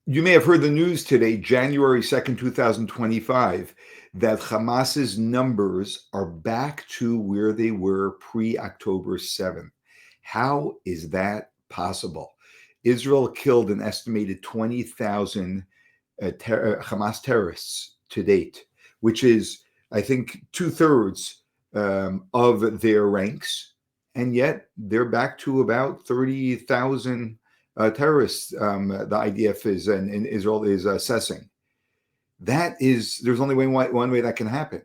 You may have heard the news today, January 2nd, 2025, that Hamas's numbers are back to where they were pre-October 7th. How is that possible? Israel killed an estimated 20,000 Hamas terrorists to date, which is, I think, 2/3 of their ranks. And yet they're back to about 30,000 terrorists, the IDF is and Israel is assessing. There's only one way that can happen.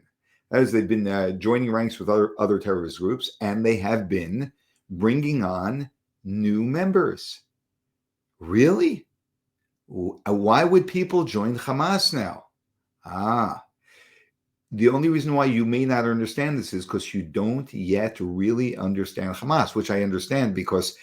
That is, they've been joining ranks with other terrorist groups, and they have been bringing on new members. Really? Why would people join Hamas now? The only reason why you may not understand this is because you don't yet really understand Hamas, which I understand because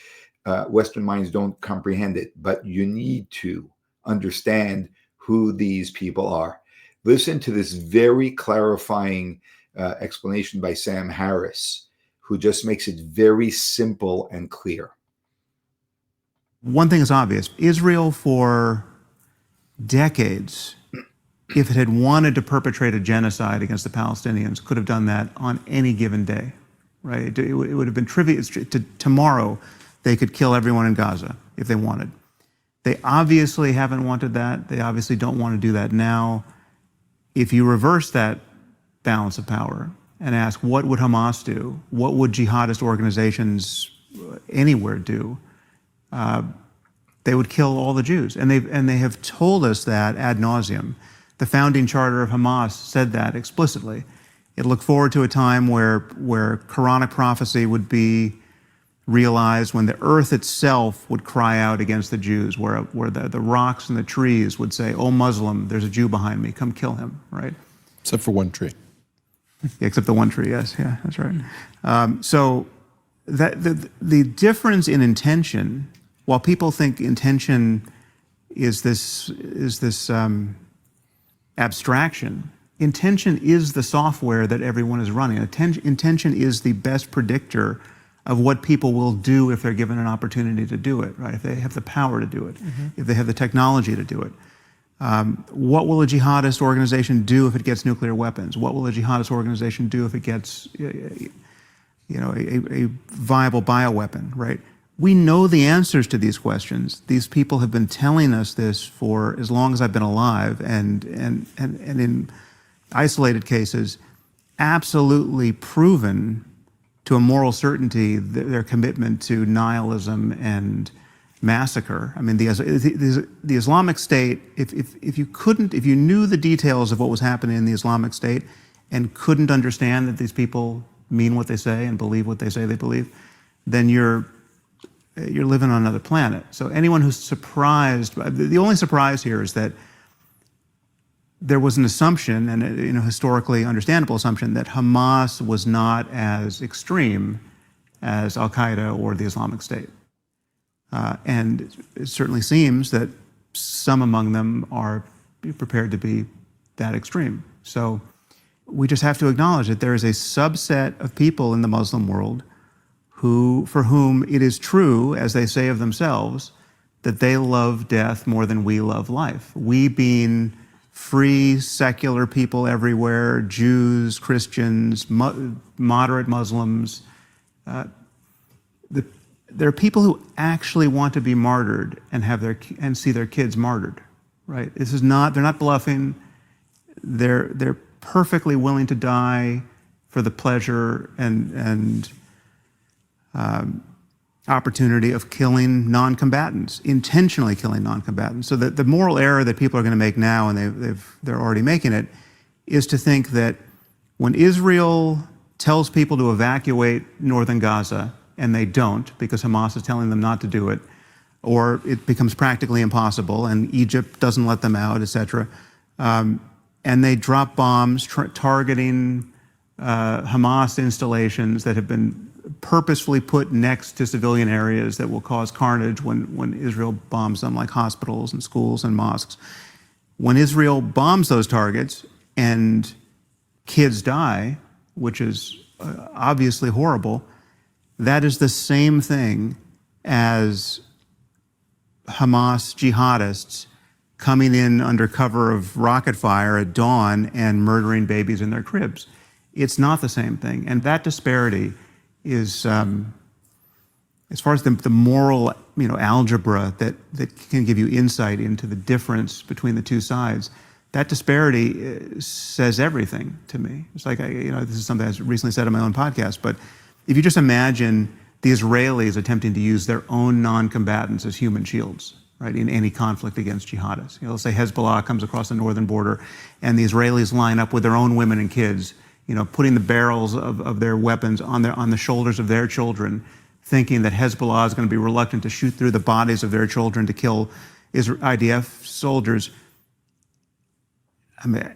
Western minds don't comprehend it, but you need to understand who these people are. Listen to this very clarifying explanation by Sam Harris, who just makes it very simple and clear. One thing is obvious. Israel, for decades, if it had wanted to perpetrate a genocide against the Palestinians, could have done that on any given day, right? It would have been trivial. Tomorrow, they could kill everyone in Gaza if they wanted. They obviously haven't wanted that. They obviously don't want to do that now. If you reverse that balance of power and ask, what would Hamas do? What would jihadist organizations anywhere do? They would kill all the Jews. And they have told us that ad nauseum. The founding charter of Hamas said that explicitly. It looked forward to a time where Quranic prophecy would be realized, when the earth itself would cry out against the Jews, where the rocks and the trees would say, "Oh, Muslim, there's a Jew behind me, come kill him," right? Except for one tree. Yeah, except the one tree, yes, yeah, that's right. So that the difference in intention, while people think intention is this abstraction, intention is the software that everyone is running. Intention is the best predictor of what people will do if they're given an opportunity to do it, right? If they have the power to do it, if they have the technology to do it. What will a jihadist organization do if it gets nuclear weapons? What will a jihadist organization do if it gets, a viable bioweapon, right? We know the answers to these questions. These people have been telling us this for as long as I've been alive, and in isolated cases, absolutely proven to a moral certainty their commitment to nihilism and massacre. I mean, the Islamic State, if you knew the details of what was happening in the Islamic State and couldn't understand that these people mean what they say and believe what they say they believe, then you're living on another planet. So anyone who's surprised, the only surprise here is that there was an assumption, and a historically understandable assumption, that Hamas was not as extreme as Al-Qaeda or the Islamic State. And it certainly seems that some among them are prepared to be that extreme. So we just have to acknowledge that there is a subset of people in the Muslim world for whom it is true, as they say of themselves, that they love death more than we love life. We being free, secular people everywhere, Jews, Christians, moderate Muslims. There are people who actually want to be martyred and see their kids martyred, right? They're not bluffing. They're perfectly willing to die for the pleasure and opportunity of killing non-combatants, intentionally killing non-combatants. So the moral error that people are going to make now, and they're already making it, is to think that when Israel tells people to evacuate northern Gaza, and they don't because Hamas is telling them not to do it, or it becomes practically impossible and Egypt doesn't let them out, etc., and they drop bombs targeting Hamas installations that have been purposefully put next to civilian areas that will cause carnage when Israel bombs them, like hospitals and schools and mosques. When Israel bombs those targets and kids die, which is obviously horrible, that is the same thing as Hamas jihadists coming in under cover of rocket fire at dawn and murdering babies in their cribs. It's not the same thing. And that disparity is, as far as the moral algebra that can give you insight into the difference between the two sides, that disparity says everything to me. It's like, this is something I recently said on my own podcast, but if you just imagine the Israelis attempting to use their own non-combatants as human shields, right, in any conflict against jihadists. Let's say Hezbollah comes across the northern border and the Israelis line up with their own women and kids, putting the barrels of their weapons on the shoulders of their children, thinking that Hezbollah is going to be reluctant to shoot through the bodies of their children to kill IDF soldiers. I mean,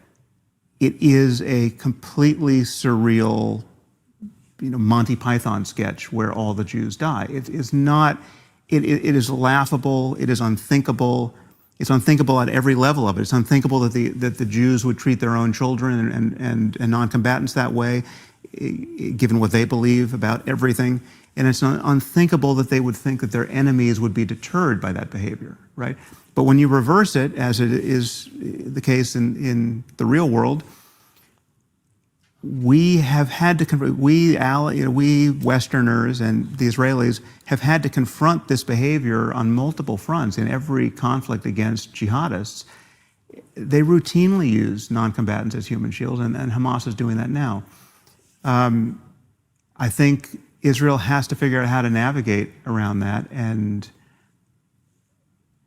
it is a completely surreal, Monty Python sketch where all the Jews die. It is not. It is laughable. It is unthinkable. It's unthinkable at every level of it. It's unthinkable that the Jews would treat their own children and non-combatants that way, given what they believe about everything. And it's unthinkable that they would think that their enemies would be deterred by that behavior, right? But when you reverse it, as it is the case in the real world, we have had to we Westerners and the Israelis have had to confront this behavior on multiple fronts in every conflict against jihadists. They routinely use non-combatants as human shields, and Hamas is doing that now. I think Israel has to figure out how to navigate around that and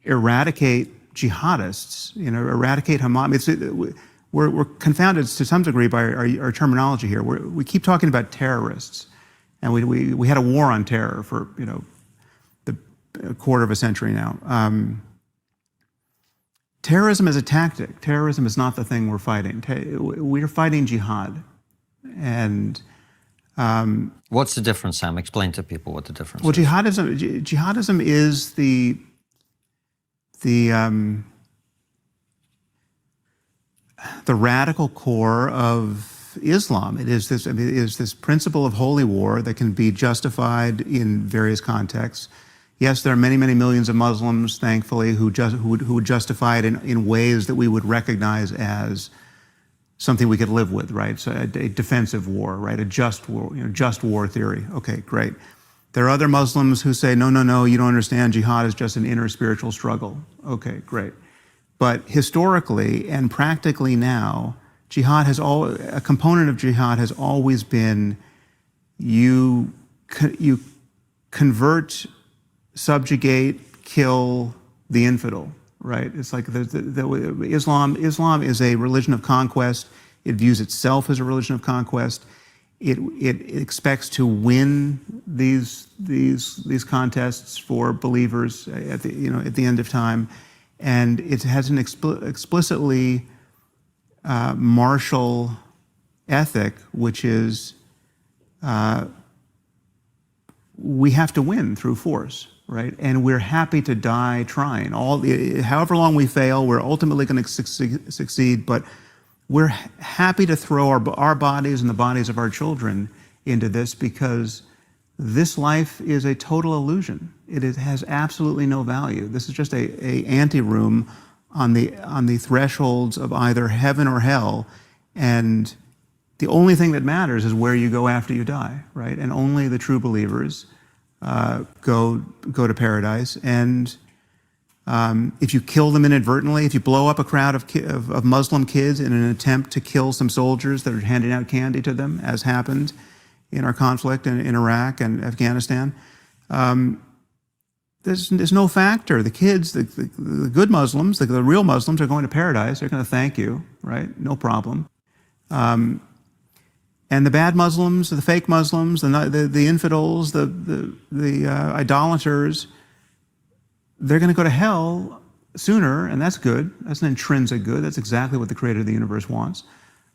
eradicate jihadists, eradicate Hamas. We're confounded to some degree by our terminology here. We keep talking about terrorists, and we had a war on terror for a quarter of a century now. Terrorism is a tactic. Terrorism is not the thing we're fighting. We're fighting jihad, and what's the difference, Sam? Explain to people what the difference is. Well, jihadism is the radical core of Islam. It is this principle of holy war that can be justified in various contexts. Yes, there are many, many millions of Muslims, thankfully, who would justify it in ways that we would recognize as something we could live with, right? So a defensive war, right? A just war, just war theory. Okay, great. There are other Muslims who say, no, you don't understand. Jihad is just an inner spiritual struggle. Okay, great. But historically and practically now, a component of jihad has always been you convert, subjugate, kill the infidel, right? It's like Islam is a religion of conquest. It views itself as a religion of conquest. It expects to win these contests for believers at the end of time. And it has an explicitly martial ethic, which is we have to win through force, right? And we're happy to die trying. However long we fail, we're ultimately going to succeed, but we're happy to throw our bodies and the bodies of our children into this because this life is a total illusion. It has absolutely no value. This is just a anteroom on the thresholds of either heaven or hell, and the only thing that matters is where you go after you die, right? And only the true believers go to paradise. And if you kill them inadvertently, if you blow up a crowd of Muslim kids in an attempt to kill some soldiers that are handing out candy to them, as happened in our conflict in Iraq and Afghanistan, there's no factor. The kids, the good Muslims, the real Muslims are going to paradise. They're going to thank you, right? No problem. And the bad Muslims, the fake Muslims, the infidels, the idolaters, they're going to go to hell sooner, and that's good. That's an intrinsic good. That's exactly what the creator of the universe wants.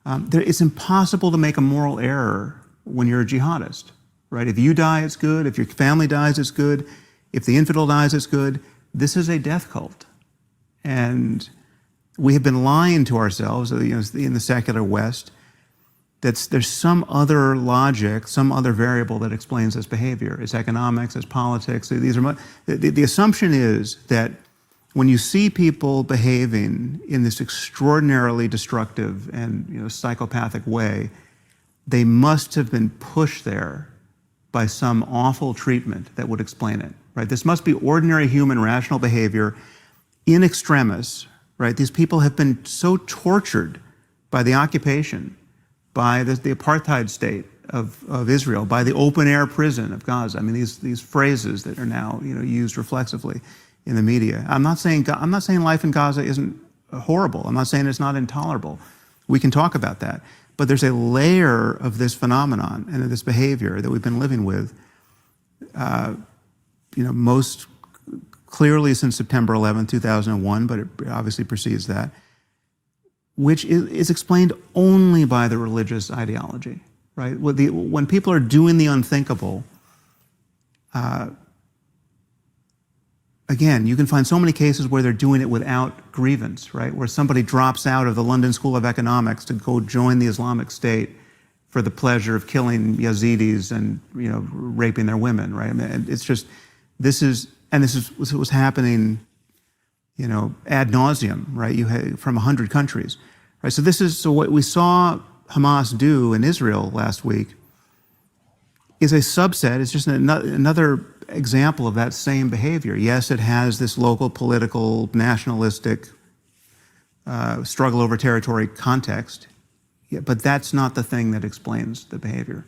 It's impossible to make a moral error when you're a jihadist, right? If you die, it's good. If your family dies, it's good. If the infidel dies, it's good. This is a death cult. And we have been lying to ourselves, in the secular West, that there's some other logic, some other variable that explains this behavior. It's economics, it's politics. The assumption is that when you see people behaving in this extraordinarily destructive and psychopathic way, they must have been pushed there by some awful treatment that would explain it, right? This must be ordinary human rational behavior in extremis, right? These people have been so tortured by the occupation, by the apartheid state of Israel, by the open-air prison of Gaza. I mean, these phrases that are now used reflexively in the media. I'm not saying life in Gaza isn't horrible. I'm not saying it's not intolerable. We can talk about that. But there's a layer of this phenomenon and of this behavior that we've been living with, most clearly since September 11, 2001, but it obviously precedes that, which is explained only by the religious ideology, right? When people are doing the unthinkable, again, you can find so many cases where they're doing it without grievance, right? Where somebody drops out of the London School of Economics to go join the Islamic State for the pleasure of killing Yazidis and raping their women, right? I mean, it's just this is what was happening, ad nauseum, right? You had from 100 countries, right? So what we saw Hamas do in Israel last week is a subset. It's just another example of that same behavior. Yes, it has this local political, nationalistic struggle over territory context, but that's not the thing that explains the behavior.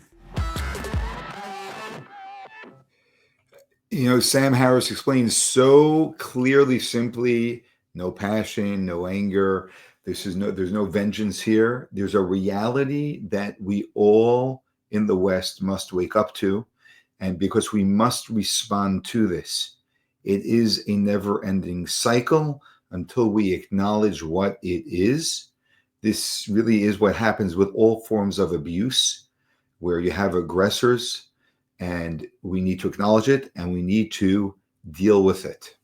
Sam Harris explains so clearly, simply, no passion, no anger. There's no vengeance here. There's a reality that we all in the West must wake up to. And because we must respond to this, it is a never-ending cycle until we acknowledge what it is. This really is what happens with all forms of abuse, where you have aggressors, and we need to acknowledge it, and we need to deal with it.